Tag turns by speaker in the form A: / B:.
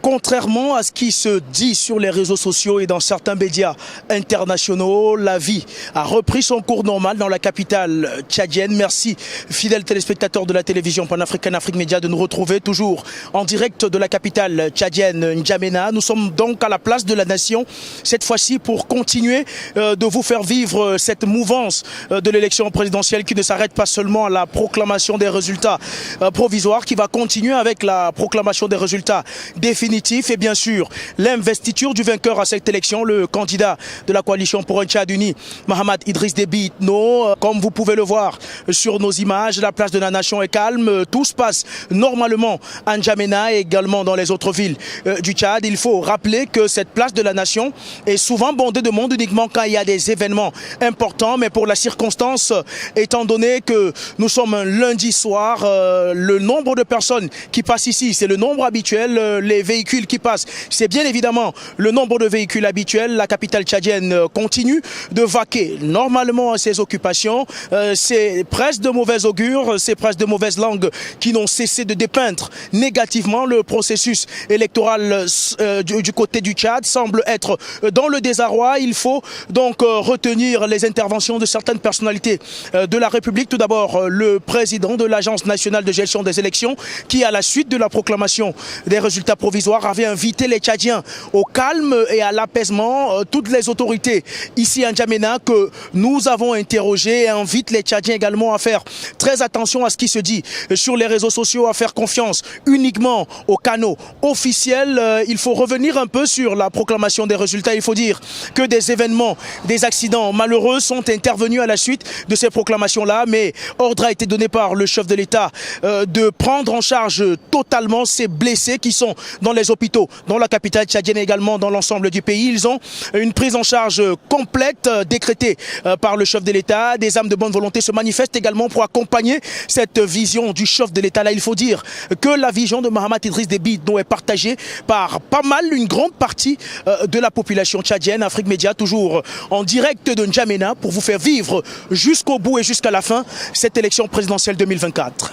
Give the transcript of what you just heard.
A: Contrairement à ce qui se dit sur les réseaux sociaux et dans certains médias internationaux, la vie a repris son cours normal dans la capitale tchadienne. Merci, fidèles téléspectateurs de la télévision panafricaine Afrique Média, de nous retrouver toujours en direct de la capitale tchadienne, N'Djamena. Nous sommes donc à la place de la nation, cette fois-ci pour continuer de vous faire vivre cette mouvance de l'élection présidentielle qui ne s'arrête pas seulement à la proclamation des résultats provisoires, qui va continuer avec la proclamation des résultats définitifs et bien sûr l'investiture du vainqueur à cette élection, le candidat de la coalition pour un Tchad uni, Mahamat Idriss Déby Itno. Comme vous pouvez le voir sur nos images, la place de la nation est calme, tout se passe normalement à N'Djamena et également dans les autres villes du Tchad. Il faut rappeler que cette place de la nation est souvent bondée de monde uniquement quand il y a des événements importants, mais pour la circonstance, étant donné que nous sommes un lundi soir, le nombre de personnes qui passent ici, c'est le nombre habituel, les véhicules qui passent, c'est bien évidemment le nombre de véhicules habituels. La capitale tchadienne continue de vaquer normalement à ses occupations. C'est presque de mauvais augure, c'est presque de mauvaises langues qui n'ont cessé de dépeindre négativement le processus électoral du côté du Tchad, semble être dans le désarroi. Il faut donc retenir les interventions de certaines personnalités de la République. Tout d'abord, le président de l'Agence nationale de gestion des élections qui, à la suite de la proclamation des résultats provisoires, avait invité les Tchadiens au calme et à l'apaisement. Toutes les autorités ici à N'Djamena que nous avons interrogées invitent les Tchadiens également à faire très attention à ce qui se dit sur les réseaux sociaux, à faire confiance uniquement aux canaux officiels. Il faut revenir un peu sur la proclamation des résultats. Il faut dire que des événements, des accidents malheureux sont intervenus à la suite de ces proclamations-là, mais ordre a été donné par le chef de l'État de prendre en charge totalement ces blessés qui sont dans les hôpitaux, dans la capitale tchadienne et également dans l'ensemble du pays. Ils ont une prise en charge complète décrétée par le chef de l'État. Des âmes de bonne volonté se manifestent également pour accompagner cette vision du chef de l'État. Là, il faut dire que la vision de Mahamat Idriss Déby Itno est partagée par pas mal, une grande partie de la population tchadienne. Afrique Média, toujours en direct de N'Djamena pour vous faire vivre jusqu'au bout et jusqu'à la fin cette élection présidentielle 2024.